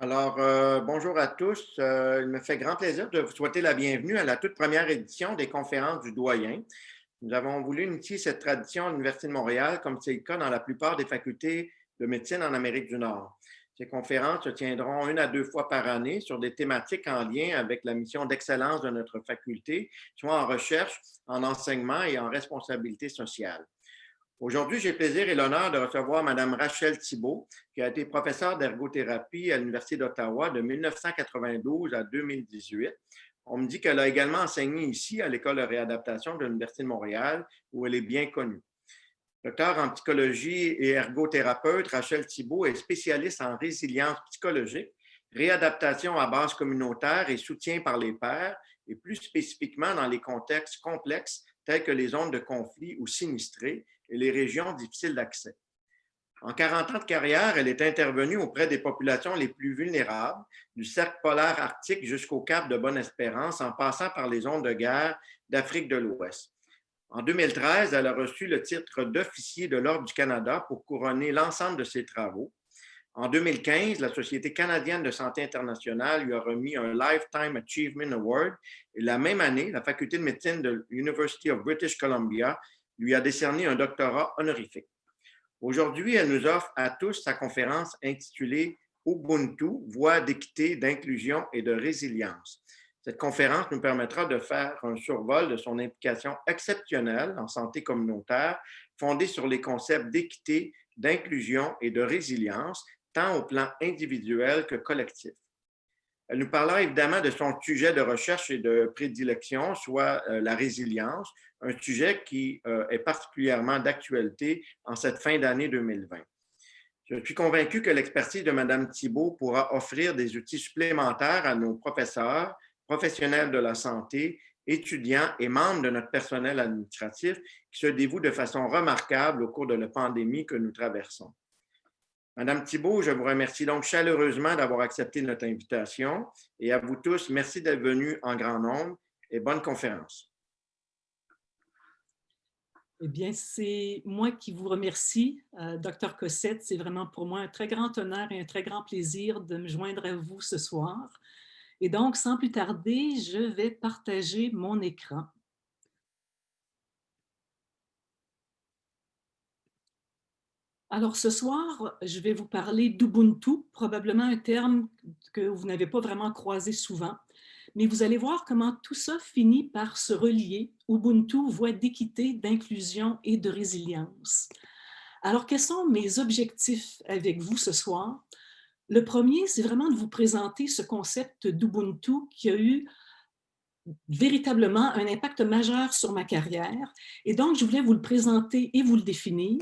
Bonjour à tous. Il me fait grand plaisir de vous souhaiter la bienvenue à la toute première édition des conférences du doyen. Nous avons voulu initier cette tradition à l'Université de Montréal, comme c'est le cas dans la plupart des facultés de médecine en Amérique du Nord. Ces conférences se tiendront 1 à 2 fois par année sur des thématiques en lien avec la mission d'excellence de notre faculté, soit en recherche, en enseignement et en responsabilité sociale. Aujourd'hui, j'ai le plaisir et l'honneur de recevoir Mme Rachel Thibault, qui a été professeure d'ergothérapie à l'Université d'Ottawa de 1992 à 2018. On me dit qu'elle a également enseigné ici à l'École de réadaptation de l'Université de Montréal, où elle est bien connue. Docteur en psychologie et ergothérapeute, Rachel Thibault est spécialiste en résilience psychologique, réadaptation à base communautaire et soutien par les pairs, et plus spécifiquement dans les contextes complexes tels que les zones de conflit ou sinistrées et les régions difficiles d'accès. En 40 ans de carrière, elle est intervenue auprès des populations les plus vulnérables, du cercle polaire arctique jusqu'au cap de Bonne-Espérance, en passant par les zones de guerre d'Afrique de l'Ouest. En 2013, elle a reçu le titre d'officier de l'Ordre du Canada pour couronner l'ensemble de ses travaux. En 2015, la Société canadienne de santé internationale lui a remis un Lifetime Achievement Award et la même année, la Faculté de médecine de l'University of British Columbia lui a décerné un doctorat honorifique. Aujourd'hui, elle nous offre à tous sa conférence intitulée Ubuntu, voie d'équité, d'inclusion et de résilience. Cette conférence nous permettra de faire un survol de son implication exceptionnelle en santé communautaire, fondée sur les concepts d'équité, d'inclusion et de résilience, tant au plan individuel que collectif. Elle nous parlera évidemment de son sujet de recherche et de prédilection, soit la résilience, un sujet qui est particulièrement d'actualité en cette fin d'année 2020. Je suis convaincu que l'expertise de Mme Thibault pourra offrir des outils supplémentaires à nos professeurs, professionnels de la santé, étudiants et membres de notre personnel administratif qui se dévouent de façon remarquable au cours de la pandémie que nous traversons. Madame Thibault, je vous remercie donc chaleureusement d'avoir accepté notre invitation et à vous tous, merci d'être venus en grand nombre et bonne conférence. Eh bien, c'est moi qui vous remercie, Dr Cossette. C'est vraiment pour moi un très grand honneur et un très grand plaisir de me joindre à vous ce soir. Et donc, sans plus tarder, je vais partager mon écran. Alors, ce soir, je vais vous parler d'Ubuntu, probablement un terme que vous n'avez pas vraiment croisé souvent. Mais vous allez voir comment tout ça finit par se relier. Ubuntu, voie d'équité, d'inclusion et de résilience. Alors, quels sont mes objectifs avec vous ce soir? Le premier, c'est vraiment de vous présenter ce concept d'Ubuntu qui a eu véritablement un impact majeur sur ma carrière. Et donc, je voulais vous le présenter et vous le définir.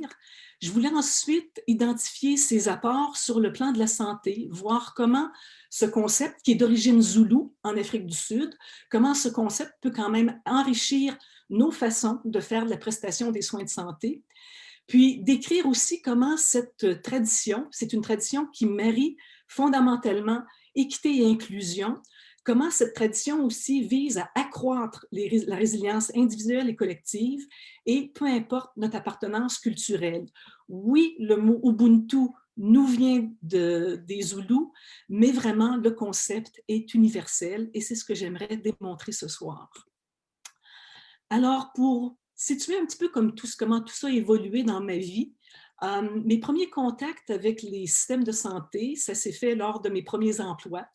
Je voulais ensuite identifier ses apports sur le plan de la santé, voir comment ce concept, qui est d'origine zoulou en Afrique du Sud, comment ce concept peut quand même enrichir nos façons de faire de la prestation des soins de santé. Puis décrire aussi comment cette tradition, c'est une tradition qui marie fondamentalement équité et inclusion, comment cette tradition aussi vise à accroître la résilience individuelle et collective, et peu importe notre appartenance culturelle. Oui, le mot Ubuntu nous vient des Zoulous, mais vraiment le concept est universel et c'est ce que j'aimerais démontrer ce soir. Alors, pour situer un petit peu comment tout ça a évolué dans ma vie, mes premiers contacts avec les systèmes de santé, ça s'est fait lors de mes premiers emplois.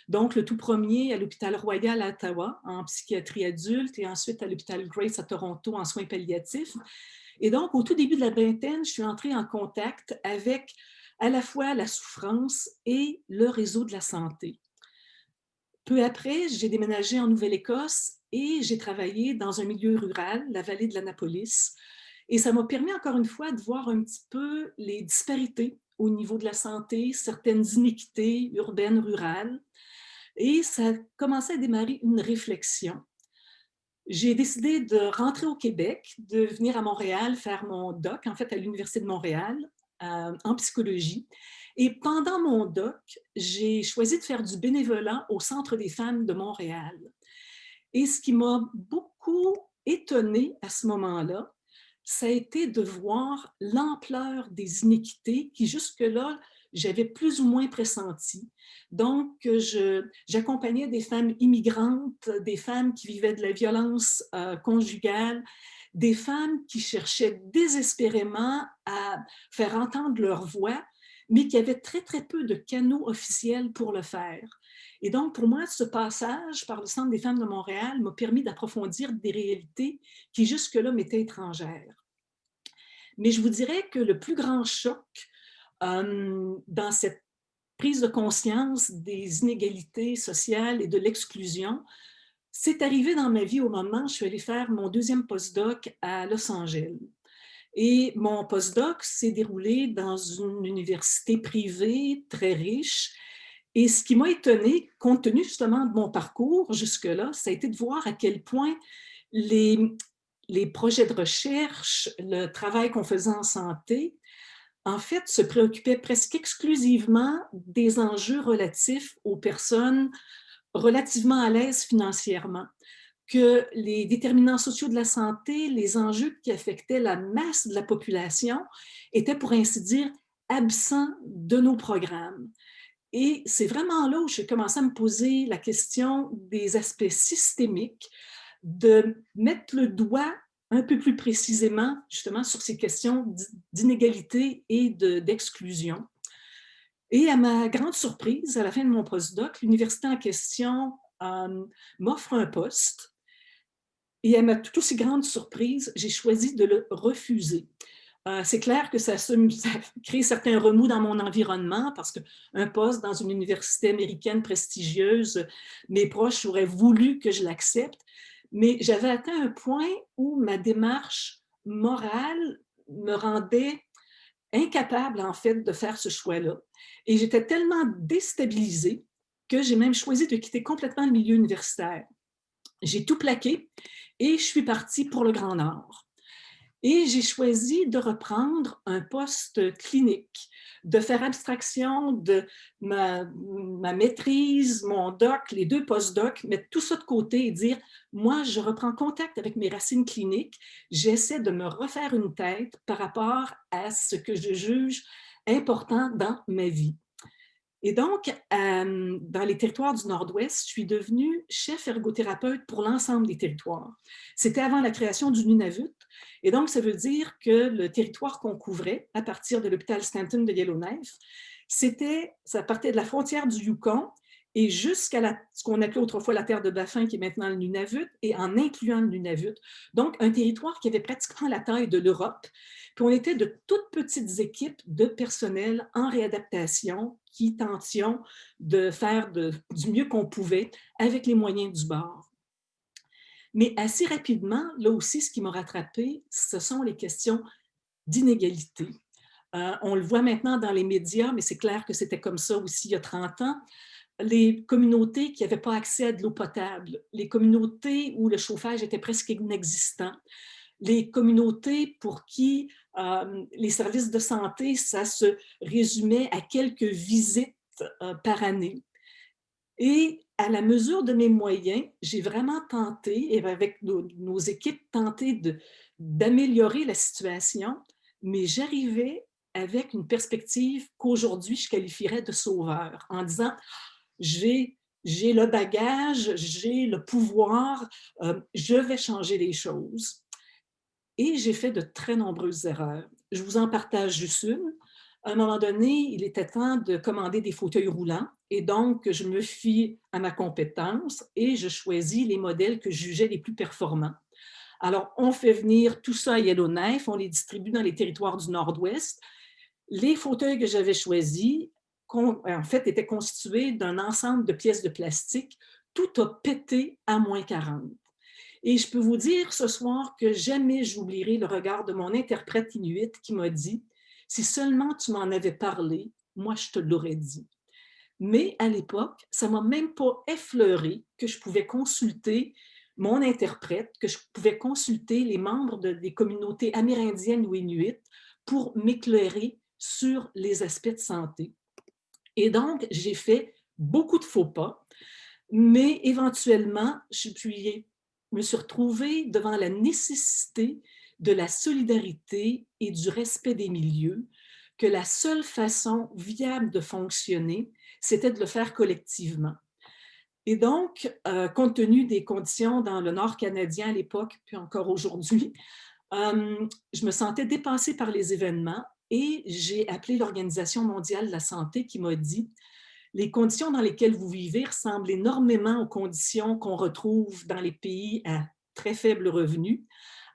Donc, le tout premier à l'hôpital Royal à Ottawa, en psychiatrie adulte, et ensuite à l'hôpital Grace à Toronto, en soins palliatifs. Et donc, au tout début de la vingtaine, je suis entrée en contact avec à la fois la souffrance et le réseau de la santé. Peu après, j'ai déménagé en Nouvelle-Écosse et j'ai travaillé dans un milieu rural, la vallée de l'Annapolis. Et ça m'a permis encore une fois de voir un petit peu les disparités au niveau de la santé, certaines iniquités urbaines, rurales. Et ça a commencé à démarrer une réflexion. J'ai décidé de rentrer au Québec, de venir à Montréal faire mon doc, en fait à l'Université de Montréal, en psychologie. Et pendant mon doc, j'ai choisi de faire du bénévolat au Centre des femmes de Montréal. Et ce qui m'a beaucoup étonnée à ce moment-là, ça a été de voir l'ampleur des iniquités qui jusque-là, j'avais plus ou moins pressenti. Donc, j'accompagnais des femmes immigrantes, des femmes qui vivaient de la violence conjugale, des femmes qui cherchaient désespérément à faire entendre leur voix, mais qui avaient très, très peu de canaux officiels pour le faire. Et donc, pour moi, ce passage par le Centre des femmes de Montréal m'a permis d'approfondir des réalités qui jusque-là m'étaient étrangères. Mais je vous dirais que le plus grand choc dans cette prise de conscience des inégalités sociales et de l'exclusion, c'est arrivé dans ma vie au moment où je suis allée faire mon deuxième postdoc à Los Angeles. Et mon postdoc s'est déroulé dans une université privée très riche. Et ce qui m'a étonnée, compte tenu justement de mon parcours jusque-là, ça a été de voir à quel point les, les projets de recherche, le travail qu'on faisait en santé, en fait, se préoccupaient presque exclusivement des enjeux relatifs aux personnes relativement à l'aise financièrement, que les déterminants sociaux de la santé, les enjeux qui affectaient la masse de la population étaient, pour ainsi dire, absents de nos programmes. Et c'est vraiment là où j'ai commencé à me poser la question des aspects systémiques, de mettre le doigt un peu plus précisément justement sur ces questions d'inégalité et d'exclusion. Et à ma grande surprise, à la fin de mon postdoc, l'université en question m'offre un poste. Et à ma toute aussi grande surprise, j'ai choisi de le refuser. C'est clair que ça crée certains remous dans mon environnement parce qu'un poste dans une université américaine prestigieuse, mes proches auraient voulu que je l'accepte, mais j'avais atteint un point où ma démarche morale me rendait incapable, en fait, de faire ce choix-là. Et j'étais tellement déstabilisée que j'ai même choisi de quitter complètement le milieu universitaire. J'ai tout plaqué et je suis partie pour le Grand Nord. Et j'ai choisi de reprendre un poste clinique, de faire abstraction de ma maîtrise, mon doc, les deux post-docs, mettre tout ça de côté et dire, moi, je reprends contact avec mes racines cliniques, j'essaie de me refaire une tête par rapport à ce que je juge important dans ma vie. Et donc, dans les territoires du Nord-Ouest, je suis devenue chef ergothérapeute pour l'ensemble des territoires. C'était avant la création du Nunavut. Et donc, ça veut dire que le territoire qu'on couvrait, à partir de l'hôpital Stanton de Yellowknife, ça partait de la frontière du Yukon et jusqu'à ce qu'on appelait autrefois la terre de Baffin, qui est maintenant le Nunavut, et en incluant le Nunavut. Donc, un territoire qui avait pratiquement la taille de l'Europe. Puis on était de toutes petites équipes de personnel en réadaptation qui tentions de faire du mieux qu'on pouvait avec les moyens du bord. Mais assez rapidement, là aussi, ce qui m'a rattrapée, ce sont les questions d'inégalité. On le voit maintenant dans les médias, mais c'est clair que c'était comme ça aussi il y a 30 ans. Les communautés qui n'avaient pas accès à de l'eau potable, les communautés où le chauffage était presque inexistant, les communautés pour qui les services de santé, ça se résumait à quelques visites par année. Et à la mesure de mes moyens, j'ai vraiment tenté, et avec nos équipes, tenté d'améliorer la situation, mais j'arrivais avec une perspective qu'aujourd'hui je qualifierais de sauveur, en disant, j'ai le bagage, j'ai le pouvoir, je vais changer les choses. Et j'ai fait de très nombreuses erreurs. Je vous en partage juste une. À un moment donné, il était temps de commander des fauteuils roulants et donc je me fie à ma compétence et je choisis les modèles que je jugeais les plus performants. Alors, on fait venir tout ça à Yellowknife, on les distribue dans les territoires du Nord-Ouest. Les fauteuils que j'avais choisis, en fait, étaient constitués d'un ensemble de pièces de plastique. Tout a pété à moins 40. Et je peux vous dire ce soir que jamais j'oublierai le regard de mon interprète inuit qui m'a dit « Si seulement tu m'en avais parlé, moi je te l'aurais dit ». Mais à l'époque, ça ne m'a même pas effleuré que je pouvais consulter mon interprète, que je pouvais consulter les membres des communautés amérindiennes ou inuites pour m'éclairer sur les aspects de santé. Et donc, j'ai fait beaucoup de faux pas, mais éventuellement, je me suis retrouvée devant la nécessité de la solidarité et du respect des milieux, que la seule façon viable de fonctionner, c'était de le faire collectivement. Et donc, compte tenu des conditions dans le Nord canadien à l'époque, puis encore aujourd'hui, je me sentais dépassée par les événements et j'ai appelé l'Organisation mondiale de la santé qui m'a dit: les conditions dans lesquelles vous vivez ressemblent énormément aux conditions qu'on retrouve dans les pays à très faible revenu.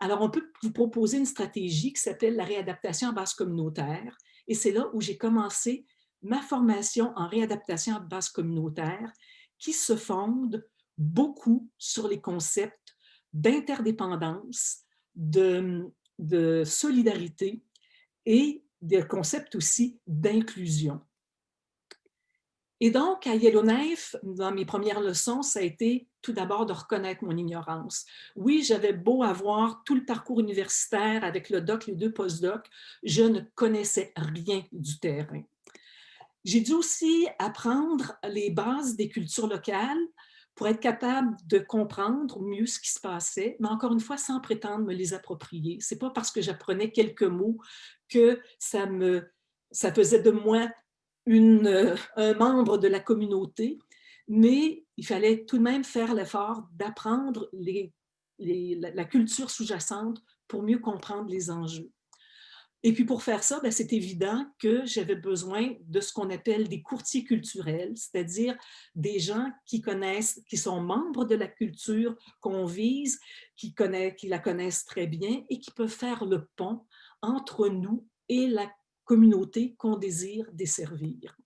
Alors, on peut vous proposer une stratégie qui s'appelle la réadaptation à base communautaire. Et c'est là où j'ai commencé ma formation en réadaptation à base communautaire qui se fonde beaucoup sur les concepts d'interdépendance, de solidarité et des concepts aussi d'inclusion. Et donc, à Yellowknife, dans mes premières leçons, ça a été tout d'abord de reconnaître mon ignorance. Oui, j'avais beau avoir tout le parcours universitaire avec le doc, les 2 post-docs, je ne connaissais rien du terrain. J'ai dû aussi apprendre les bases des cultures locales pour être capable de comprendre mieux ce qui se passait, mais encore une fois, sans prétendre me les approprier. Ce n'est pas parce que j'apprenais quelques mots que ça faisait de moi un membre de la communauté, mais il fallait tout de même faire l'effort d'apprendre la culture sous-jacente pour mieux comprendre les enjeux. Et puis pour faire ça, c'est évident que j'avais besoin de ce qu'on appelle des courtiers culturels, c'est-à-dire des gens qui connaissent, qui sont membres de la culture qu'on vise, qui la connaissent très bien et qui peuvent faire le pont entre nous et la communauté qu'on désire desservir.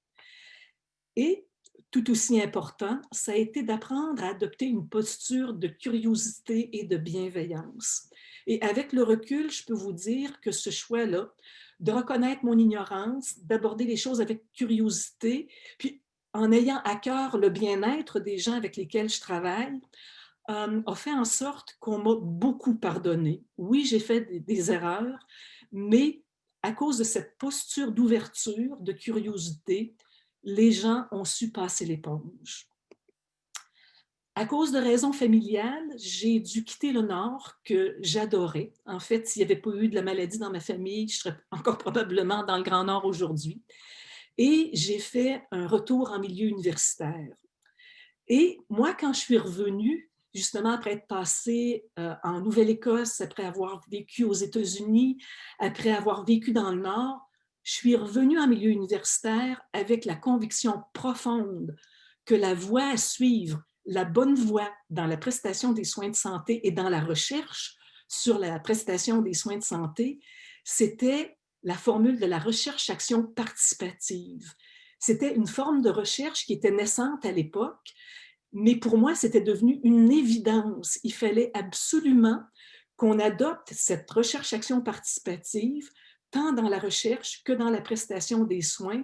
Et tout aussi important, ça a été d'apprendre à adopter une posture de curiosité et de bienveillance. Et avec le recul, je peux vous dire que ce choix-là, de reconnaître mon ignorance, d'aborder les choses avec curiosité, puis en ayant à cœur le bien-être des gens avec lesquels je travaille, a fait en sorte qu'on m'a beaucoup pardonné. Oui, j'ai fait des erreurs, mais à cause de cette posture d'ouverture, de curiosité, les gens ont su passer l'éponge. À cause de raisons familiales, j'ai dû quitter le Nord que j'adorais. En fait, s'il n'y avait pas eu de la maladie dans ma famille, je serais encore probablement dans le Grand Nord aujourd'hui. Et j'ai fait un retour en milieu universitaire. Et moi, quand je suis revenue, justement après être passée en Nouvelle-Écosse, après avoir vécu aux États-Unis, après avoir vécu dans le Nord, je suis revenue en milieu universitaire avec la conviction profonde que la voie à suivre, la bonne voie dans la prestation des soins de santé et dans la recherche sur la prestation des soins de santé, c'était la formule de la recherche-action participative. C'était une forme de recherche qui était naissante à l'époque, mais pour moi, c'était devenu une évidence. Il fallait absolument qu'on adopte cette recherche-action participative, tant dans la recherche que dans la prestation des soins,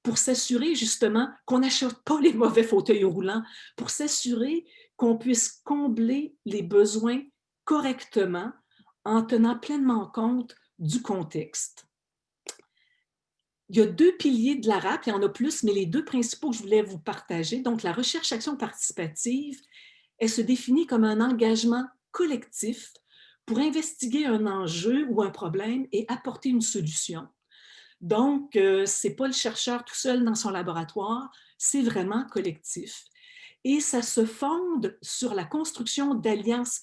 pour s'assurer justement qu'on n'achète pas les mauvais fauteuils roulants, pour s'assurer qu'on puisse combler les besoins correctement en tenant pleinement compte du contexte. Il y a 2 piliers de la RAP, il y en a plus, mais les 2 principaux que je voulais vous partager. Donc, la recherche-action participative, elle se définit comme un engagement collectif pour investiguer un enjeu ou un problème et apporter une solution. Donc, ce n'est pas le chercheur tout seul dans son laboratoire, c'est vraiment collectif. Et ça se fonde sur la construction d'alliances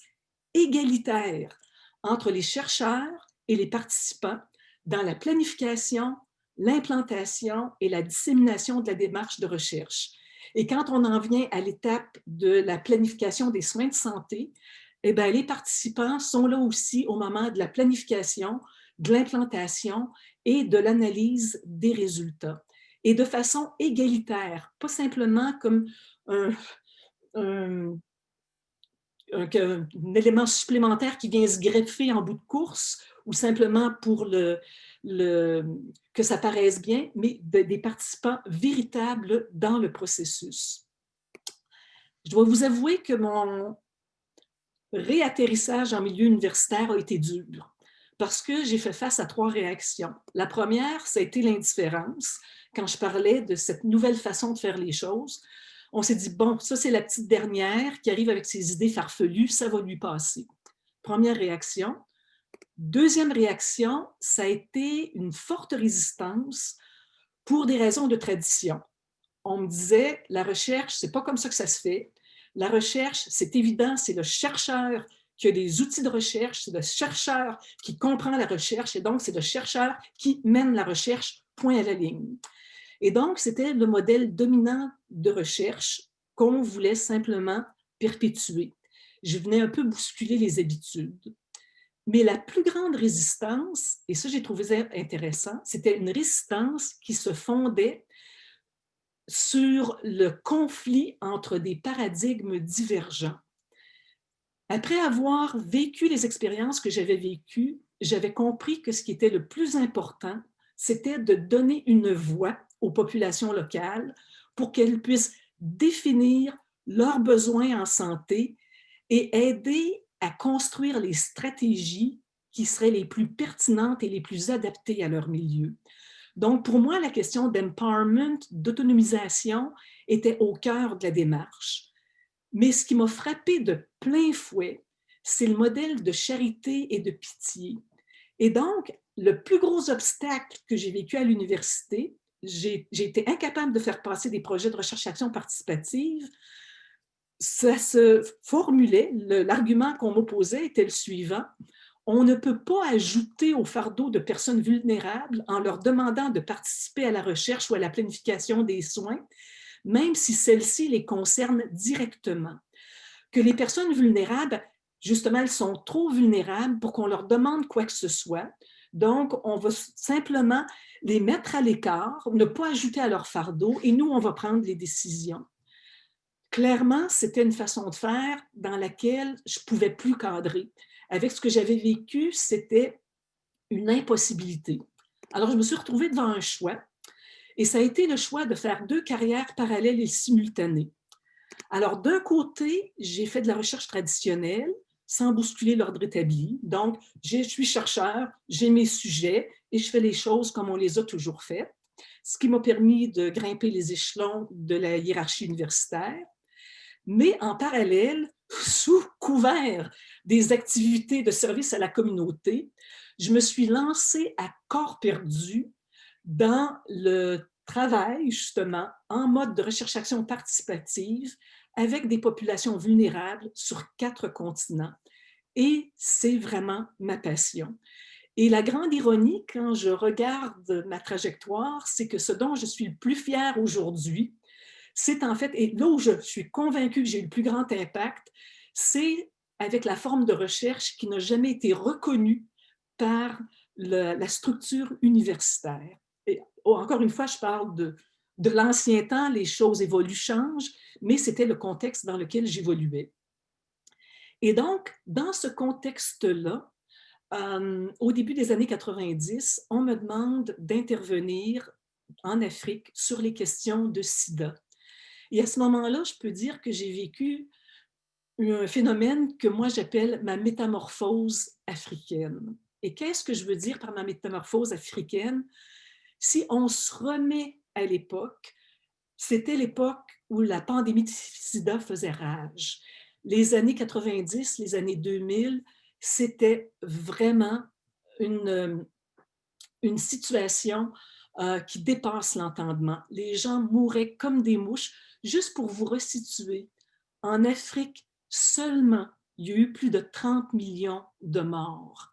égalitaires entre les chercheurs et les participants dans la planification, l'implantation et la dissémination de la démarche de recherche. Et quand on en vient à l'étape de la planification des soins de santé, eh bien, les participants sont là aussi au moment de la planification, de l'implantation et de l'analyse des résultats. Et de façon égalitaire, pas simplement comme un élément supplémentaire qui vient se greffer en bout de course ou simplement pour que ça paraisse bien, mais des participants véritables dans le processus. Je dois vous avouer que mon réatterrissage en milieu universitaire a été dur parce que j'ai fait face à 3 réactions. La première, ça a été l'indifférence. Quand je parlais de cette nouvelle façon de faire les choses, on s'est dit, bon, ça c'est la petite dernière qui arrive avec ses idées farfelues, ça va lui passer. Première réaction. Deuxième réaction, ça a été une forte résistance pour des raisons de tradition. On me disait, la recherche, c'est pas comme ça que ça se fait. La recherche, c'est évident, c'est le chercheur qui a des outils de recherche, c'est le chercheur qui comprend la recherche, et donc c'est le chercheur qui mène la recherche, point à la ligne. Et donc, c'était le modèle dominant de recherche qu'on voulait simplement perpétuer. Je venais un peu bousculer les habitudes. Mais la plus grande résistance, et ça j'ai trouvé ça intéressant, c'était une résistance qui se fondait sur le conflit entre des paradigmes divergents. Après avoir vécu les expériences que j'avais vécues, j'avais compris que ce qui était le plus important, c'était de donner une voix aux populations locales pour qu'elles puissent définir leurs besoins en santé et aider à construire les stratégies qui seraient les plus pertinentes et les plus adaptées à leur milieu. Donc, pour moi, la question d'empowerment, d'autonomisation, était au cœur de la démarche. Mais ce qui m'a frappé de plein fouet, c'est le modèle de charité et de pitié. Et donc, le plus gros obstacle que j'ai vécu à l'université, j'ai été incapable de faire passer des projets de recherche-action participative. Ça se formulait, l'argument qu'on m'opposait était le suivant: on ne peut pas ajouter au fardeau de personnes vulnérables en leur demandant de participer à la recherche ou à la planification des soins, même si celle-ci les concerne directement. Que les personnes vulnérables, justement, elles sont trop vulnérables pour qu'on leur demande quoi que ce soit. Donc, on va simplement les mettre à l'écart, ne pas ajouter à leur fardeau, et nous, on va prendre les décisions. Clairement, c'était une façon de faire dans laquelle je ne pouvais plus cadrer. Avec ce que j'avais vécu, c'était une impossibilité. Alors, je me suis retrouvée devant un choix, et ça a été le choix de faire 2 carrières parallèles et simultanées. Alors, d'un côté, j'ai fait de la recherche traditionnelle sans bousculer l'ordre établi. Donc, je suis chercheur, j'ai mes sujets et je fais les choses comme on les a toujours faites, ce qui m'a permis de grimper les échelons de la hiérarchie universitaire. Mais en parallèle, sous couvert des activités de service à la communauté, je me suis lancée à corps perdu dans le travail, justement, en mode de recherche-action participative avec des populations vulnérables sur 4 continents. Et c'est vraiment ma passion. Et la grande ironie, quand je regarde ma trajectoire, c'est que ce dont je suis le plus fière aujourd'hui, c'est en fait, et là où je suis convaincue que j'ai eu le plus grand impact, c'est avec la forme de recherche qui n'a jamais été reconnue par la structure universitaire. Et encore une fois, je parle de l'ancien temps, les choses évoluent, changent, mais c'était le contexte dans lequel j'évoluais. Et donc, dans ce contexte-là, au début des années 90, on me demande d'intervenir en Afrique sur les questions de sida. Et à ce moment-là, je peux dire que j'ai vécu un phénomène que moi j'appelle ma métamorphose africaine. Et qu'est-ce que je veux dire par ma métamorphose africaine? Si on se remet à l'époque, c'était l'époque où la pandémie de sida faisait rage. Les années 90, les années 2000, c'était vraiment une, une situation qui dépasse l'entendement. Les gens mouraient comme des mouches. Juste pour vous resituer, en Afrique seulement, il y a eu plus de 30 millions de morts.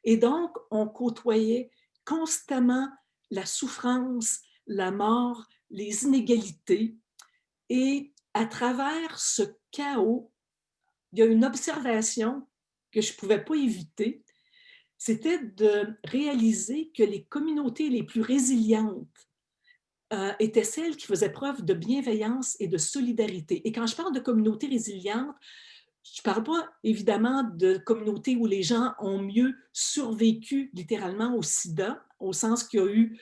Et donc, on côtoyait constamment la souffrance, la mort, les inégalités. Et à travers ce chaos, il y a une observation que je ne pouvais pas éviter, c'était de réaliser que les communautés les plus résilientes étaient celles qui faisaient preuve de bienveillance et de solidarité. Et quand je parle de communautés résilientes, je ne parle pas évidemment de communautés où les gens ont mieux survécu littéralement au sida, au sens qu'il y a eu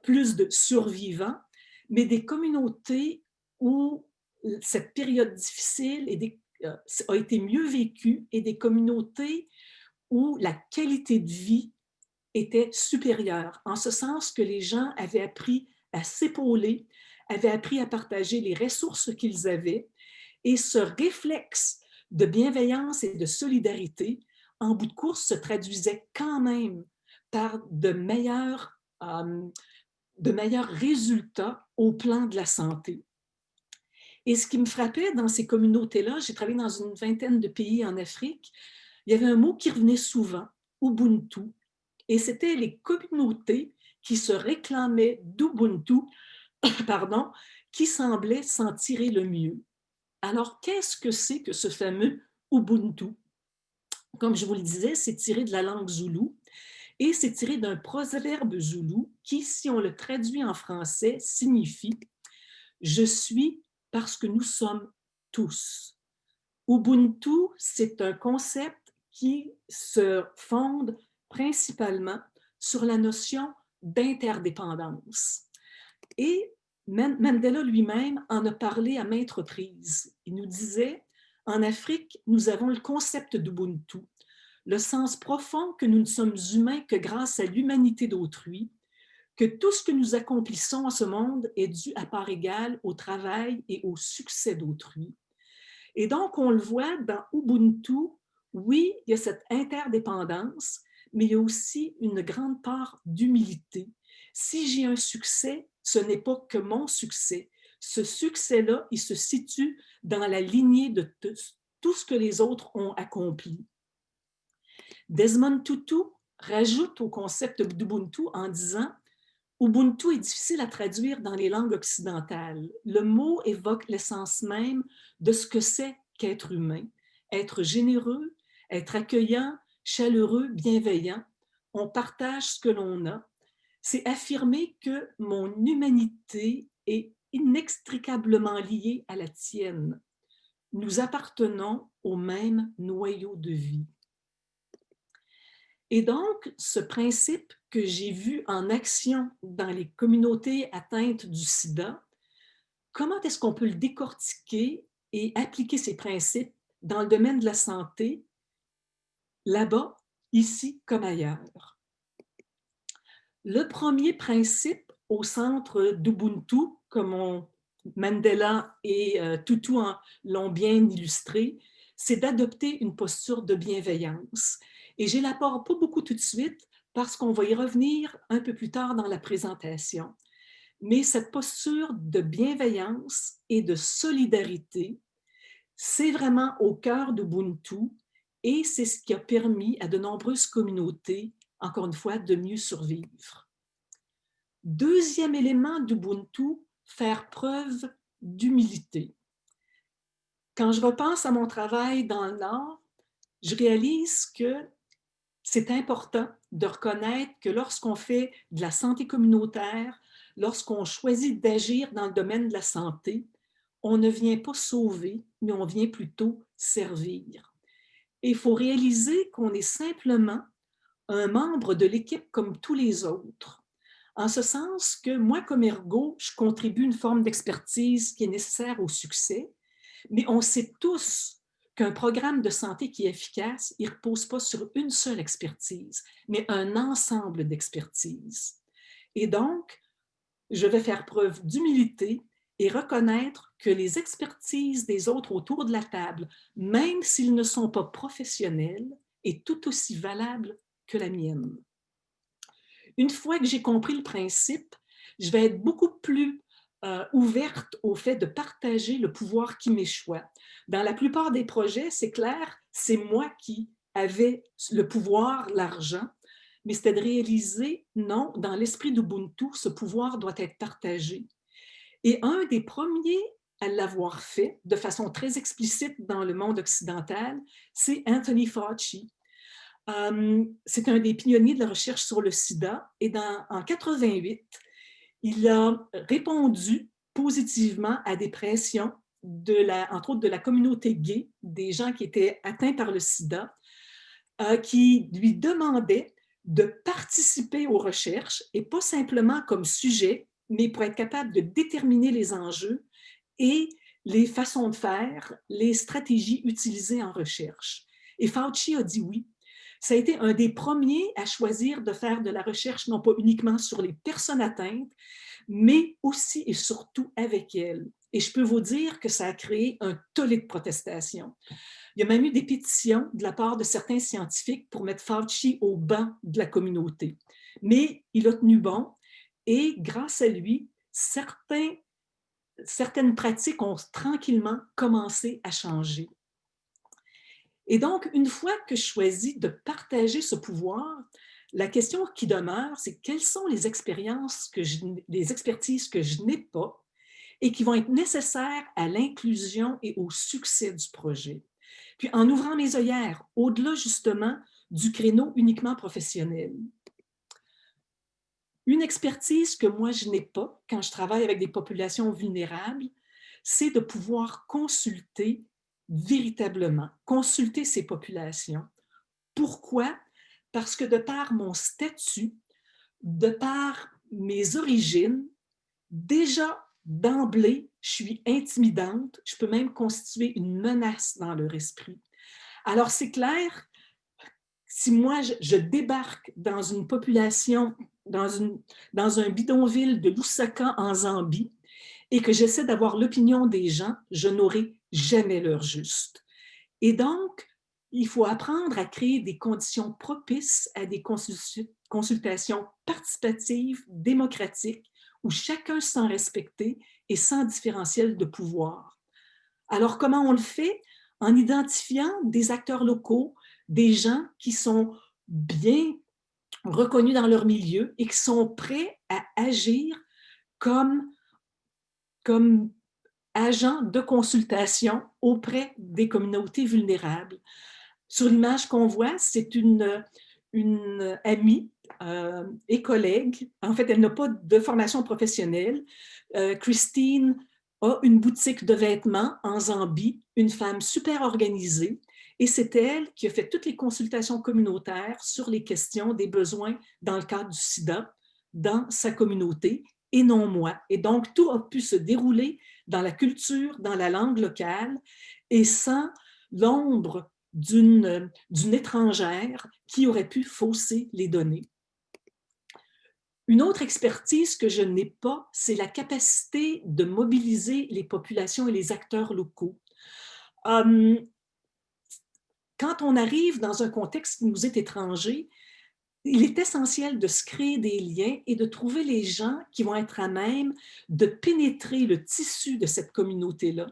plus de survivants, mais des communautés où cette période difficile a été mieux vécue et des communautés où la qualité de vie était supérieure, en ce sens que les gens avaient appris à s'épauler, avaient appris à partager les ressources qu'ils avaient, et ce réflexe de bienveillance et de solidarité en bout de course, se traduisait quand même par de meilleurs résultats au plan de la santé. Et ce qui me frappait dans ces communautés-là, j'ai travaillé dans une vingtaine de pays en Afrique, il y avait un mot qui revenait souvent, Ubuntu, et c'était les communautés qui se réclamaient d'Ubuntu, pardon, qui semblaient s'en tirer le mieux. Alors, qu'est-ce que c'est que ce fameux Ubuntu? Comme je vous le disais, c'est tiré de la langue zoulou et c'est tiré d'un proverbe zoulou qui, si on le traduit en français, signifie « Je suis parce que nous sommes tous ». Ubuntu, c'est un concept qui se fonde principalement sur la notion d'interdépendance. Et Mandela lui-même en a parlé à maintes reprises. Il nous disait, en Afrique, nous avons le concept d'Ubuntu, le sens profond que nous ne sommes humains que grâce à l'humanité d'autrui, que tout ce que nous accomplissons en ce monde est dû à part égale au travail et au succès d'autrui. Et donc, on le voit dans Ubuntu, oui, il y a cette interdépendance, mais il y a aussi une grande part d'humilité. Si j'ai un succès, ce n'est pas que mon succès. Ce succès-là, il se situe dans la lignée de tout ce que les autres ont accompli. Desmond Tutu rajoute au concept d'Ubuntu en disant « Ubuntu est difficile à traduire dans les langues occidentales. Le mot évoque l'essence même de ce que c'est qu'être humain. Être généreux, être accueillant, chaleureux, bienveillant. On partage ce que l'on a. C'est affirmer que mon humanité est inextricablement liée à la tienne. Nous appartenons au même noyau de vie. » Et donc, ce principe que j'ai vu en action dans les communautés atteintes du sida, comment est-ce qu'on peut le décortiquer et appliquer ces principes dans le domaine de la santé, là-bas, ici comme ailleurs? Le premier principe au centre d'Ubuntu, comme Mandela et Tutu l'ont bien illustré, c'est d'adopter une posture de bienveillance. Et j'élabore pas beaucoup tout de suite parce qu'on va y revenir un peu plus tard dans la présentation. Mais cette posture de bienveillance et de solidarité, c'est vraiment au cœur d'Ubuntu et c'est ce qui a permis à de nombreuses communautés, encore une fois, de mieux survivre. Deuxième élément d'Ubuntu, faire preuve d'humilité. Quand je repense à mon travail dans le Nord, je réalise que c'est important de reconnaître que lorsqu'on fait de la santé communautaire, lorsqu'on choisit d'agir dans le domaine de la santé, on ne vient pas sauver, mais on vient plutôt servir. Et il faut réaliser qu'on est simplement un membre de l'équipe comme tous les autres. En ce sens que moi, comme ergo, je contribue une forme d'expertise qui est nécessaire au succès, mais on sait tous qu'un programme de santé qui est efficace, il ne repose pas sur une seule expertise, mais un ensemble d'expertises. Et donc, je vais faire preuve d'humilité et reconnaître que les expertises des autres autour de la table, même s'ils ne sont pas professionnels, est tout aussi valable que la mienne. Une fois que j'ai compris le principe, je vais être beaucoup plus ouverte au fait de partager le pouvoir qui m'échoit. Dans la plupart des projets, c'est clair, c'est moi qui avais le pouvoir, l'argent, mais c'était de réaliser, non, dans l'esprit d'Ubuntu, ce pouvoir doit être partagé. Et un des premiers à l'avoir fait de façon très explicite dans le monde occidental, c'est Anthony Fauci. C'est un des pionniers de la recherche sur le sida et en 88, il a répondu positivement à des pressions, entre autres de la communauté gay, des gens qui étaient atteints par le sida, qui lui demandaient de participer aux recherches, et pas simplement comme sujet, mais pour être capable de déterminer les enjeux et les façons de faire, les stratégies utilisées en recherche. Et Fauci a dit oui. Ça a été un des premiers à choisir de faire de la recherche, non pas uniquement sur les personnes atteintes, mais aussi et surtout avec elles. Et je peux vous dire que ça a créé un tollé de protestation. Il y a même eu des pétitions de la part de certains scientifiques pour mettre Fauci au banc de la communauté. Mais il a tenu bon et grâce à lui, certaines pratiques ont tranquillement commencé à changer. Et donc, une fois que je choisis de partager ce pouvoir, la question qui demeure, c'est quelles sont les les expertises que je n'ai pas et qui vont être nécessaires à l'inclusion et au succès du projet. Puis en ouvrant mes œillères, au-delà justement du créneau uniquement professionnel. Une expertise que moi je n'ai pas quand je travaille avec des populations vulnérables, c'est de pouvoir consulter véritablement, consulter ces populations. Pourquoi? Parce que de par mon statut, de par mes origines, déjà d'emblée, je suis intimidante, je peux même constituer une menace dans leur esprit. Alors c'est clair, si moi je débarque dans une population, dans un bidonville de Lusaka en Zambie, et que j'essaie d'avoir l'opinion des gens, je n'aurai jamais l'heure juste. Et donc, il faut apprendre à créer des conditions propices à des consultations participatives, démocratiques, où chacun se sent respecté et sans différentiel de pouvoir. Alors, comment on le fait? En identifiant des acteurs locaux, des gens qui sont bien reconnus dans leur milieu et qui sont prêts à agir comme agents de consultation auprès des communautés vulnérables. Sur l'image qu'on voit, c'est une amie et collègue. En fait, elle n'a pas de formation professionnelle. Christine a une boutique de vêtements en Zambie, une femme super organisée. Et c'est elle qui a fait toutes les consultations communautaires sur les questions des besoins dans le cadre du SIDA dans sa communauté et non moi. Et donc, tout a pu se dérouler dans la culture, dans la langue locale et sans l'ombre d'une étrangère qui aurait pu fausser les données. Une autre expertise que je n'ai pas, c'est la capacité de mobiliser les populations et les acteurs locaux. Quand on arrive dans un contexte qui nous est étranger, il est essentiel de se créer des liens et de trouver les gens qui vont être à même de pénétrer le tissu de cette communauté-là.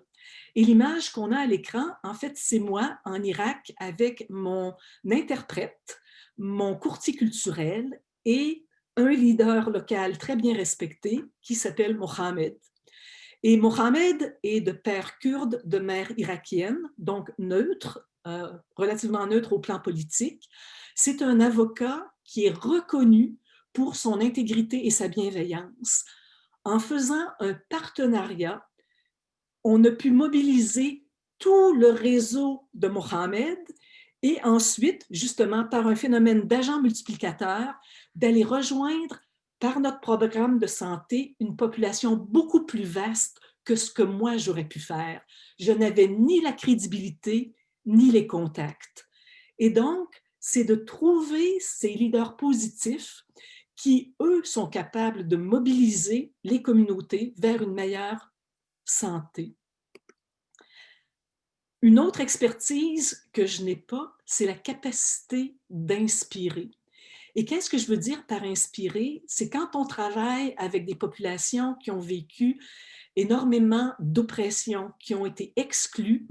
Et l'image qu'on a à l'écran, en fait, c'est moi en Irak avec mon interprète, mon courtier culturel et un leader local très bien respecté qui s'appelle Mohamed. Et Mohamed est de père kurde, de mère irakienne, donc neutre, relativement neutre au plan politique. C'est un avocat qui est reconnu pour son intégrité et sa bienveillance. En faisant un partenariat, on a pu mobiliser tout le réseau de Mohamed et ensuite, justement, par un phénomène d'agent multiplicateur, d'aller rejoindre par notre programme de santé une population beaucoup plus vaste que ce que moi j'aurais pu faire. Je n'avais ni la crédibilité ni les contacts. Et donc, c'est de trouver ces leaders positifs qui, eux, sont capables de mobiliser les communautés vers une meilleure santé. Une autre expertise que je n'ai pas, c'est la capacité d'inspirer. Et qu'est-ce que je veux dire par inspirer? C'est quand on travaille avec des populations qui ont vécu énormément d'oppression, qui ont été exclues,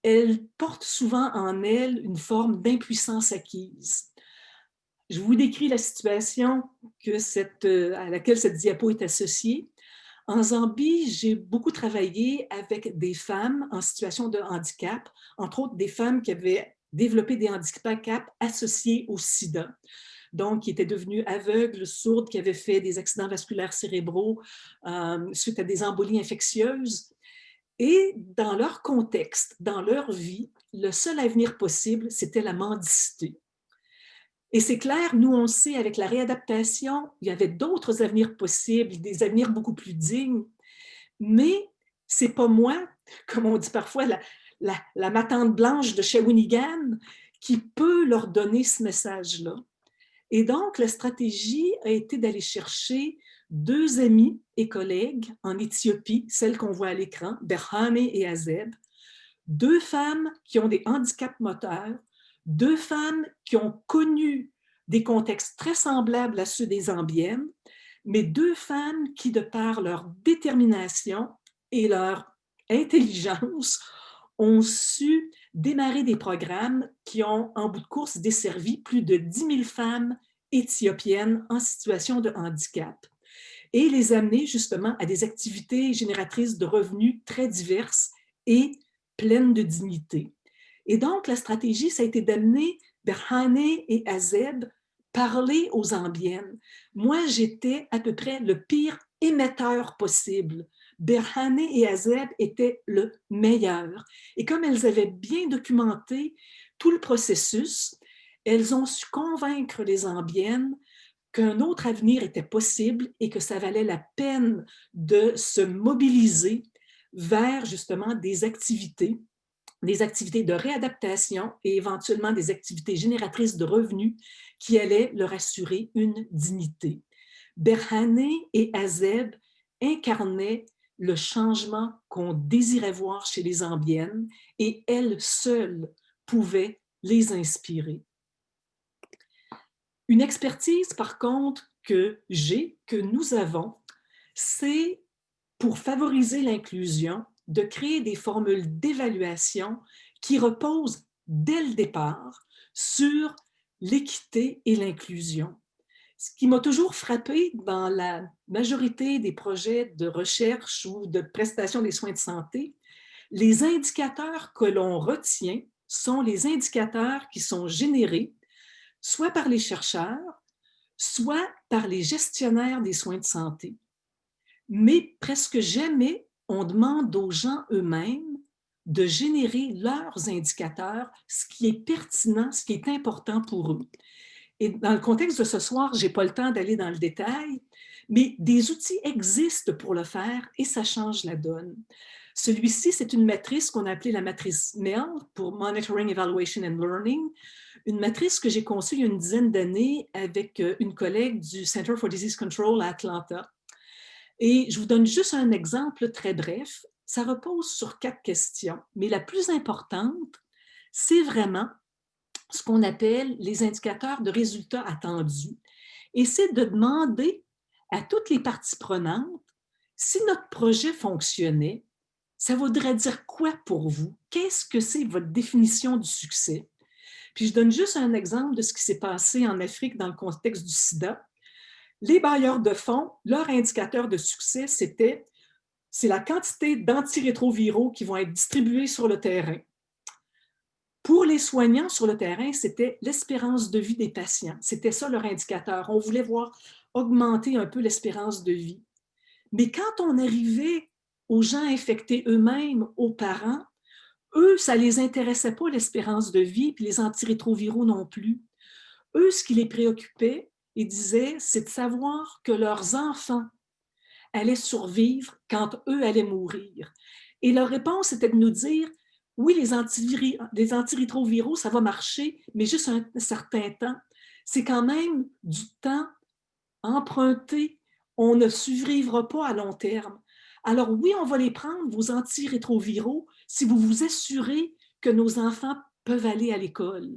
elles portent souvent en elles une forme d'impuissance acquise. Je vous décris la situation à laquelle cette diapo est associée. En Zambie, j'ai beaucoup travaillé avec des femmes en situation de handicap, entre autres des femmes qui avaient développé des handicaps associés au sida, donc qui étaient devenues aveugles, sourdes, qui avaient fait des accidents vasculaires cérébraux suite à des embolies infectieuses. Et dans leur contexte, dans leur vie, le seul avenir possible, c'était la mendicité. Et c'est clair, nous, on sait, avec la réadaptation, il y avait d'autres avenirs possibles, des avenirs beaucoup plus dignes, mais c'est pas moi, comme on dit parfois, la matante blanche de Shawinigan, qui peut leur donner ce message-là. Et donc, la stratégie a été d'aller chercher deux amis et collègues en Éthiopie, celles qu'on voit à l'écran, Berhane et Azeb, 2 femmes qui ont des handicaps moteurs, 2 femmes qui ont connu des contextes très semblables à ceux des ambiennes, mais 2 femmes qui, de par leur détermination et leur intelligence, ont su démarrer des programmes qui ont, en bout de course, desservi plus de 10 000 femmes éthiopiennes en situation de handicap et les amener justement à des activités génératrices de revenus très diverses et pleines de dignité. Et donc, la stratégie, ça a été d'amener Berhane et Azeb parler aux ambiennes. Moi, j'étais à peu près le pire émetteur possible. Berhane et Azeb étaient le meilleur. Et comme elles avaient bien documenté tout le processus, elles ont su convaincre les ambiennes qu'un autre avenir était possible et que ça valait la peine de se mobiliser vers justement des activités de réadaptation et éventuellement des activités génératrices de revenus qui allaient leur assurer une dignité. Berhane et Azeb incarnaient le changement qu'on désirait voir chez les ambiennes et elles seules pouvaient les inspirer. Une expertise, par contre, que nous avons, c'est pour favoriser l'inclusion, de créer des formules d'évaluation qui reposent dès le départ sur l'équité et l'inclusion. Ce qui m'a toujours frappé dans la majorité des projets de recherche ou de prestation des soins de santé, les indicateurs que l'on retient sont les indicateurs qui sont générés soit par les chercheurs, soit par les gestionnaires des soins de santé. Mais presque jamais on demande aux gens eux-mêmes de générer leurs indicateurs, ce qui est pertinent, ce qui est important pour eux. Et dans le contexte de ce soir, je n'ai pas le temps d'aller dans le détail, mais des outils existent pour le faire et ça change la donne. Celui-ci, c'est une matrice qu'on a appelée la matrice MEL pour Monitoring, Evaluation and Learning, une matrice que j'ai conçue il y a une dizaine d'années avec une collègue du Center for Disease Control à Atlanta. Et je vous donne juste un exemple très bref. Ça repose sur 4 questions, mais la plus importante, c'est vraiment ce qu'on appelle les indicateurs de résultats attendus. Et c'est de demander à toutes les parties prenantes si notre projet fonctionnait, ça voudrait dire quoi pour vous? Qu'est-ce que c'est votre définition du succès? Puis je donne juste un exemple de ce qui s'est passé en Afrique dans le contexte du sida. Les bailleurs de fonds, leur indicateur de succès, c'est la quantité d'antirétroviraux qui vont être distribués sur le terrain. Pour les soignants sur le terrain, c'était l'espérance de vie des patients. C'était ça leur indicateur. On voulait voir augmenter un peu l'espérance de vie. Mais quand on arrivait aux gens infectés eux-mêmes, aux parents, eux, ça ne les intéressait pas l'espérance de vie, puis les antirétroviraux non plus. Eux, ce qui les préoccupait, ils disaient, c'est de savoir que leurs enfants allaient survivre quand eux allaient mourir. Et leur réponse était de nous dire, oui, les antirétroviraux, ça va marcher, mais juste un certain temps. C'est quand même du temps emprunté. On ne survivra pas à long terme. Alors oui, on va les prendre, vos antirétroviraux, si vous vous assurez que nos enfants peuvent aller à l'école.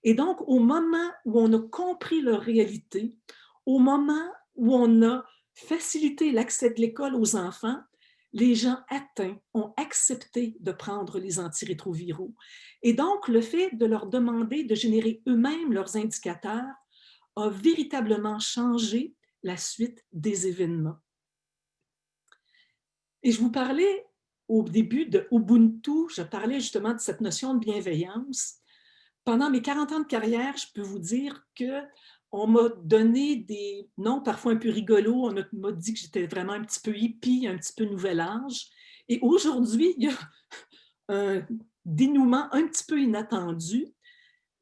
Et donc, au moment où on a compris leur réalité, au moment où on a facilité l'accès de l'école aux enfants, les gens atteints ont accepté de prendre les antirétroviraux. Et donc, le fait de leur demander de générer eux-mêmes leurs indicateurs a véritablement changé la suite des événements. Et je vous parlais au début de Ubuntu, je parlais justement de cette notion de bienveillance. Pendant mes 40 ans de carrière, je peux vous dire qu'on m'a donné des noms parfois un peu rigolos. On m'a dit que j'étais vraiment un petit peu hippie, un petit peu nouvel âge. Et aujourd'hui, il y a un dénouement un petit peu inattendu.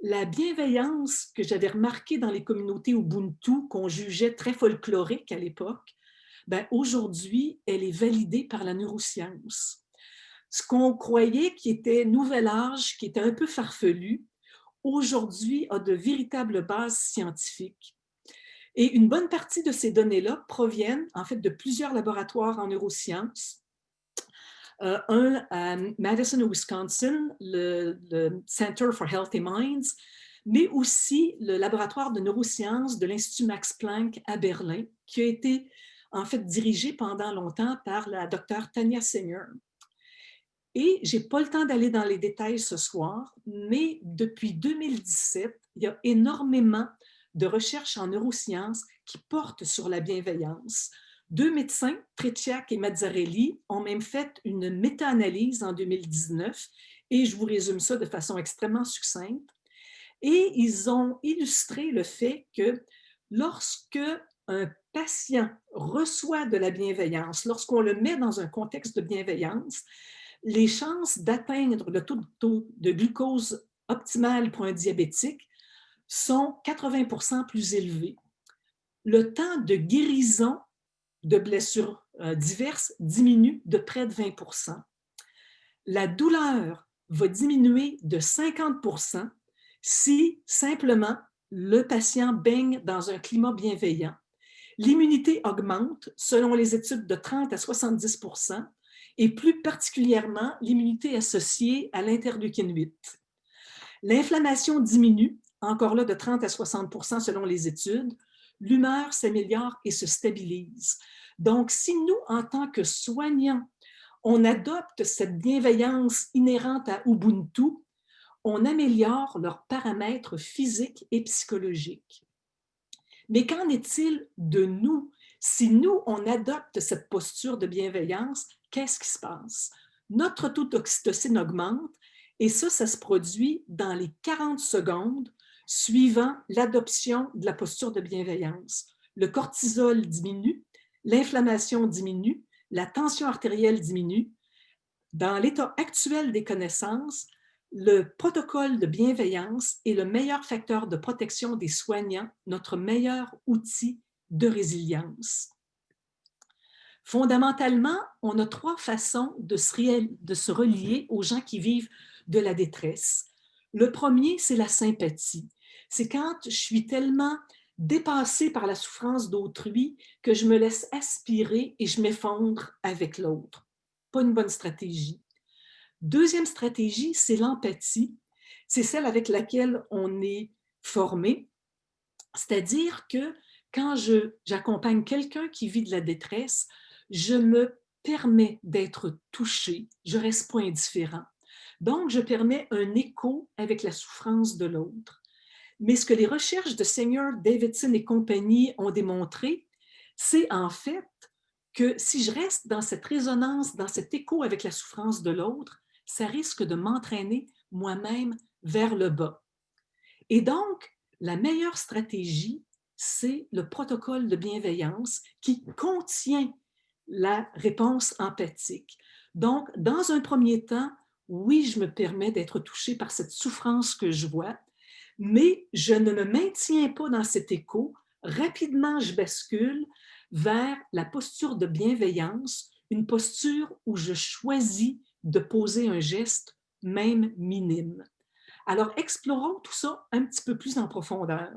La bienveillance que j'avais remarquée dans les communautés Ubuntu, qu'on jugeait très folkloriques à l'époque, ben aujourd'hui, elle est validée par la neuroscience. Ce qu'on croyait qui était nouvel âge, qui était un peu farfelu, aujourd'hui a de véritables bases scientifiques. Et une bonne partie de ces données-là proviennent en fait de plusieurs laboratoires en neurosciences. un à Madison, au Wisconsin, le Center for Healthy Minds, mais aussi le laboratoire de neurosciences de l'Institut Max Planck à Berlin, qui a été en fait dirigé pendant longtemps par la docteure Tania Singer. Et je n'ai pas le temps d'aller dans les détails ce soir, mais depuis 2017, il y a énormément de recherches en neurosciences qui portent sur la bienveillance. Deux médecins, Tretiak et Mazzarelli, ont même fait une méta-analyse en 2019, et je vous résume ça de façon extrêmement succincte. Et ils ont illustré le fait que lorsque un patient reçoit de la bienveillance, lorsqu'on le met dans un contexte de bienveillance, les chances d'atteindre le taux de glucose optimal pour un diabétique sont 80% plus élevés. Le temps de guérison de blessures diverses diminue de près de 20%. La douleur va diminuer de 50% si simplement le patient baigne dans un climat bienveillant. L'immunité augmente selon les études de 30 à 70%, et plus particulièrement l'immunité associée à l'interleukine 8. L'inflammation diminue, encore là de 30 à 60% selon les études. L'humeur s'améliore et se stabilise. Donc, si nous, en tant que soignants, on adopte cette bienveillance inhérente à Ubuntu, on améliore leurs paramètres physiques et psychologiques. Mais qu'en est-il de nous? Si nous, on adopte cette posture de bienveillance, qu'est-ce qui se passe? Notre taux d'oxytocine augmente, et ça se produit dans les 40 secondes suivant l'adoption de la posture de bienveillance. Le cortisol diminue, l'inflammation diminue, la tension artérielle diminue. Dans l'état actuel des connaissances, le protocole de bienveillance est le meilleur facteur de protection des soignants, notre meilleur outil de résilience. Fondamentalement, on a trois façons de se relier aux gens qui vivent de la détresse. Le premier, c'est la sympathie. C'est quand je suis tellement dépassée par la souffrance d'autrui que je me laisse aspirer et je m'effondre avec l'autre. Pas une bonne stratégie. Deuxième stratégie, c'est l'empathie. C'est celle avec laquelle on est formé. C'est-à-dire que quand j'accompagne quelqu'un qui vit de la détresse, je me permets d'être touchée, je ne reste pas indifférent. Donc, je permets un écho avec la souffrance de l'autre. Mais ce que les recherches de Singer, Davidson et compagnie ont démontré, c'est en fait que si je reste dans cette résonance, dans cet écho avec la souffrance de l'autre, ça risque de m'entraîner moi-même vers le bas. Et donc, la meilleure stratégie, c'est le protocole de bienveillance qui contient la réponse empathique. Donc, dans un premier temps, oui, je me permets d'être touchée par cette souffrance que je vois, mais je ne me maintiens pas dans cet écho. Rapidement, je bascule vers la posture de bienveillance, une posture où je choisis de poser un geste, même minime. Alors, explorons tout ça un petit peu plus en profondeur.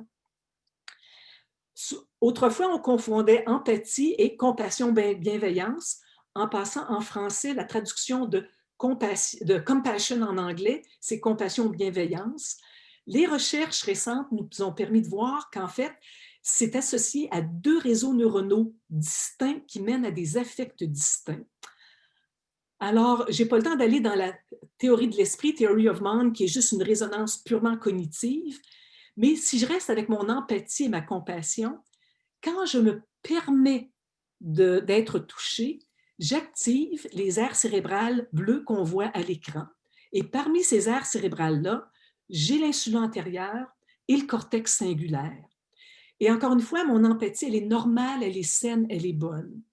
Autrefois, on confondait empathie et compassion-bienveillance. En passant en français, la traduction de compassion en anglais, c'est compassion-bienveillance. Les recherches récentes nous ont permis de voir qu'en fait, c'est associé à deux réseaux neuronaux distincts qui mènent à des affects distincts. Alors, je n'ai pas le temps d'aller dans la théorie de l'esprit, Theory of Mind, qui est juste une résonance purement cognitive, mais si je reste avec mon empathie et ma compassion, quand je me permets d'être touchée, j'active les aires cérébrales bleues qu'on voit à l'écran. Et parmi ces aires cérébrales-là, j'ai l'insula antérieur et le cortex singulaire. Et encore une fois, mon empathie, elle est normale, elle est saine, elle est bonne.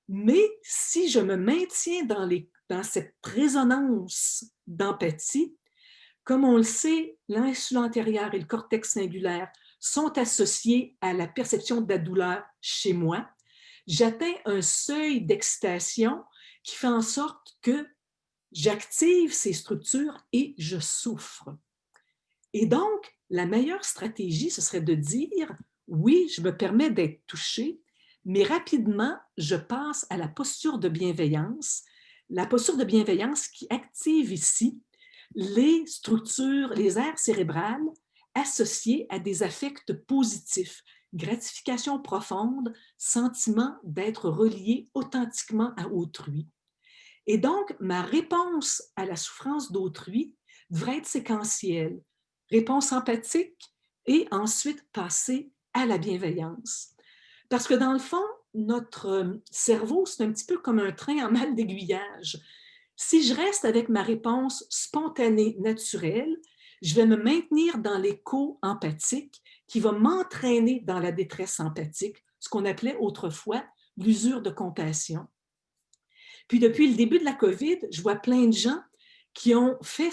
Mais si je me maintiens dans cette résonance d'empathie, comme on le sait, l'insula antérieure et le cortex singulaire sont associés à la perception de la douleur chez moi. J'atteins un seuil d'excitation qui fait en sorte que j'active ces structures et je souffre. Et donc, la meilleure stratégie, ce serait de dire, oui, je me permets d'être touchée, mais rapidement, je passe à la posture de bienveillance. La posture de bienveillance qui active ici les structures, les aires cérébrales associées à des affects positifs, gratification profonde, sentiment d'être relié authentiquement à autrui. Et donc, ma réponse à la souffrance d'autrui devrait être séquentielle. Réponse empathique et ensuite passer à la bienveillance. Parce que dans le fond, notre cerveau, c'est un petit peu comme un train en mal d'aiguillage. Si je reste avec ma réponse spontanée, naturelle, je vais me maintenir dans l'écho empathique qui va m'entraîner dans la détresse empathique, ce qu'on appelait autrefois l'usure de compassion. Puis depuis le début de la COVID, je vois plein de gens qui ont fait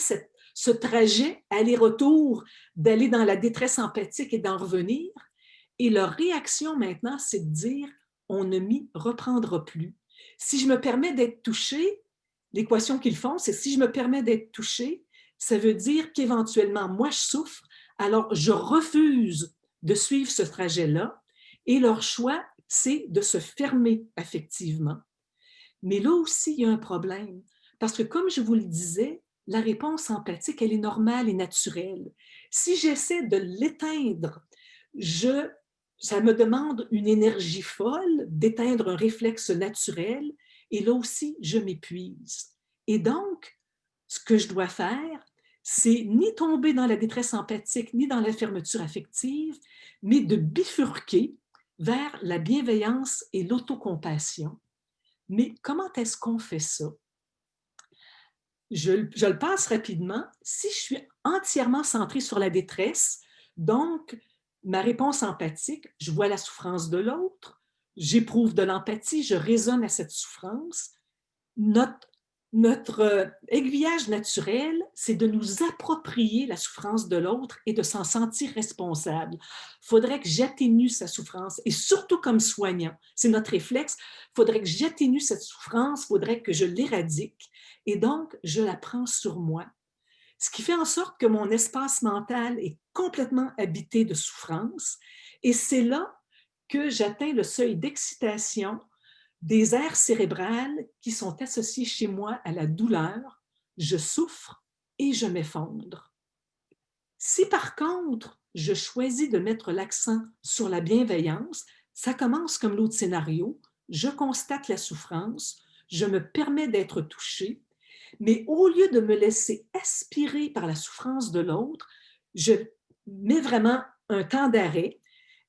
ce trajet aller-retour d'aller dans la détresse empathique et d'en revenir. Et leur réaction maintenant, c'est de dire on ne m'y reprendra plus. Si je me permets d'être touchée, l'équation qu'ils font, c'est si je me permets d'être touchée, ça veut dire qu'éventuellement, moi, je souffre, alors je refuse de suivre ce trajet-là. Et leur choix, c'est de se fermer affectivement. Mais là aussi, il y a un problème. Parce que comme je vous le disais, la réponse empathique, elle est normale et naturelle. Si j'essaie de l'éteindre, ça me demande une énergie folle d'éteindre un réflexe naturel et là aussi, je m'épuise. Et donc, ce que je dois faire, c'est ni tomber dans la détresse empathique, ni dans la fermeture affective, mais de bifurquer vers la bienveillance et l'autocompassion. Mais comment est-ce qu'on fait ça? Je le passe rapidement. Si je suis entièrement centrée sur la détresse, donc ma réponse empathique, je vois la souffrance de l'autre, j'éprouve de l'empathie, je résonne à cette souffrance. Notre aiguillage naturel, c'est de nous approprier la souffrance de l'autre et de s'en sentir responsable. Il faudrait que j'atténue sa souffrance, et surtout comme soignant, c'est notre réflexe, il faudrait que j'atténue cette souffrance, il faudrait que je l'éradique, et donc je la prends sur moi. Ce qui fait en sorte que mon espace mental est complètement habité de souffrance, et c'est là que j'atteins le seuil d'excitation des aires cérébrales qui sont associées chez moi à la douleur, je souffre et je m'effondre. Si par contre, je choisis de mettre l'accent sur la bienveillance, ça commence comme l'autre scénario, je constate la souffrance, je me permets d'être touchée, mais au lieu de me laisser aspirer par la souffrance de l'autre, je mets vraiment un temps d'arrêt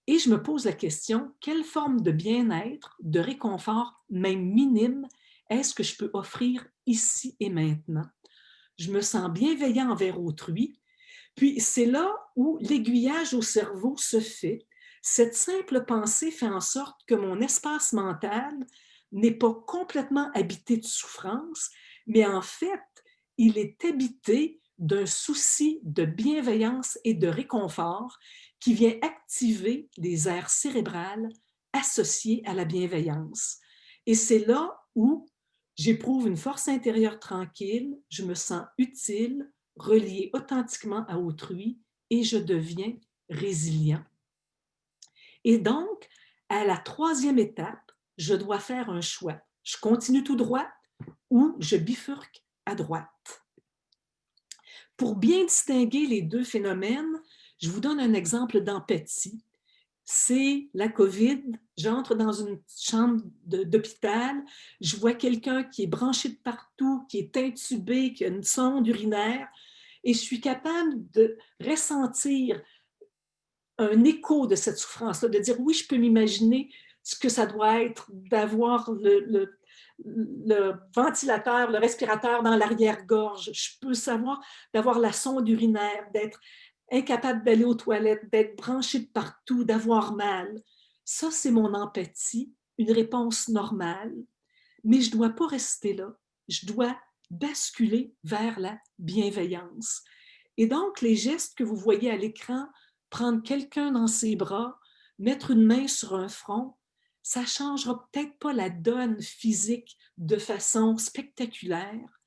et je me pose la question, quelle forme de bien-être, de réconfort, même minime, est-ce que je peux offrir ici et maintenant? Je me sens bienveillant envers autrui. Puis c'est là où l'aiguillage au cerveau se fait. Cette simple pensée fait en sorte que mon espace mental n'est pas complètement habité de souffrance, mais en fait, il est habité d'un souci de bienveillance et de réconfort qui vient activer les aires cérébrales associées à la bienveillance. Et c'est là où j'éprouve une force intérieure tranquille, je me sens utile, relié authentiquement à autrui et je deviens résilient. Et donc, à la troisième étape, je dois faire un choix. Je continue tout droit ou je bifurque à droite. Pour bien distinguer les deux phénomènes, je vous donne un exemple d'empathie. C'est la COVID, j'entre dans une chambre d'hôpital, je vois quelqu'un qui est branché de partout, qui est intubé, qui a une sonde urinaire, et je suis capable de ressentir un écho de cette souffrance-là, de dire oui, je peux m'imaginer ce que ça doit être d'avoir le ventilateur, le respirateur dans l'arrière-gorge. Je peux savoir d'avoir la sonde urinaire, d'être incapable d'aller aux toilettes, d'être branché de partout, d'avoir mal. Ça, c'est mon empathie, une réponse normale. Mais je ne dois pas rester là. Je dois basculer vers la bienveillance. Et donc, les gestes que vous voyez à l'écran, prendre quelqu'un dans ses bras, mettre une main sur un front, ça ne changera peut-être pas la donne physique de façon spectaculaire,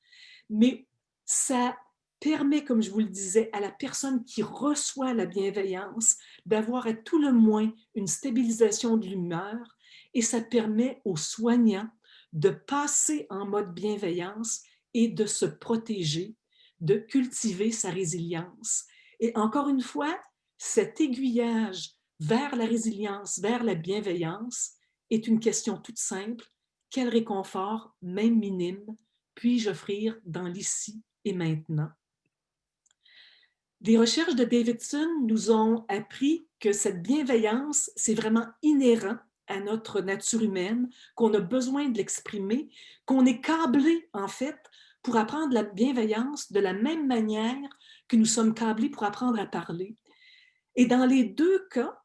mais ça permet, comme je vous le disais, à la personne qui reçoit la bienveillance d'avoir à tout le moins une stabilisation de l'humeur et ça permet aux soignants de passer en mode bienveillance et de se protéger, de cultiver sa résilience. Et encore une fois, cet aiguillage vers la résilience, vers la bienveillance, est une question toute simple. Quel réconfort, même minime, puis-je offrir dans l'ici et maintenant? Les recherches de Davidson nous ont appris que cette bienveillance, c'est vraiment inhérent à notre nature humaine, qu'on a besoin de l'exprimer, qu'on est câblé, en fait, pour apprendre la bienveillance de la même manière que nous sommes câblés pour apprendre à parler. Et dans les deux cas,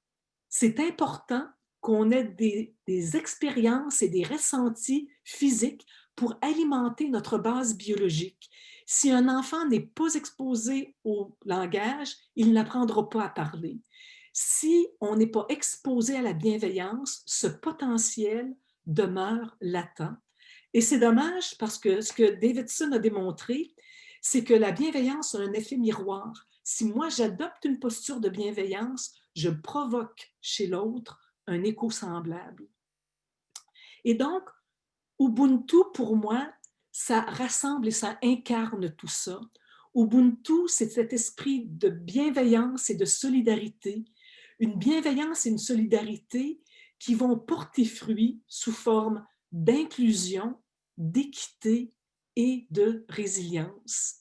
c'est important qu'on ait des expériences et des ressentis physiques pour alimenter notre base biologique. Si un enfant n'est pas exposé au langage, il n'apprendra pas à parler. Si on n'est pas exposé à la bienveillance, ce potentiel demeure latent. Et c'est dommage parce que ce que Davidson a démontré, c'est que la bienveillance a un effet miroir. Si moi j'adopte une posture de bienveillance, je provoque chez l'autre un écho semblable. Et donc, Ubuntu, pour moi, ça rassemble et ça incarne tout ça. Ubuntu, c'est cet esprit de bienveillance et de solidarité, une bienveillance et une solidarité qui vont porter fruit sous forme d'inclusion, d'équité et de résilience.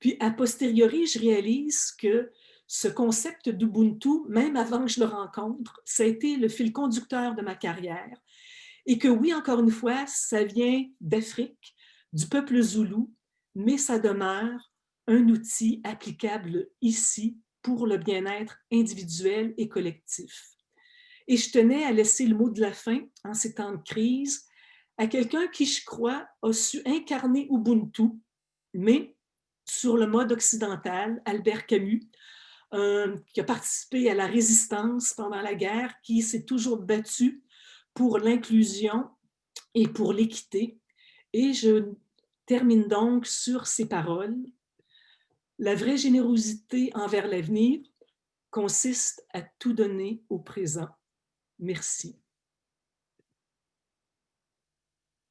Puis, a posteriori, je réalise que ce concept d'Ubuntu, même avant que je le rencontre, ça a été le fil conducteur de ma carrière. Et que oui, encore une fois, ça vient d'Afrique, du peuple zoulou, mais ça demeure un outil applicable ici pour le bien-être individuel et collectif. Et je tenais à laisser le mot de la fin, en ces temps de crise, à quelqu'un qui, je crois, a su incarner Ubuntu, mais sur le mode occidental, Albert Camus, qui a participé à la résistance pendant la guerre, qui s'est toujours battu pour l'inclusion et pour l'équité. Et je termine donc sur ces paroles. La vraie générosité envers l'avenir consiste à tout donner au présent. Merci.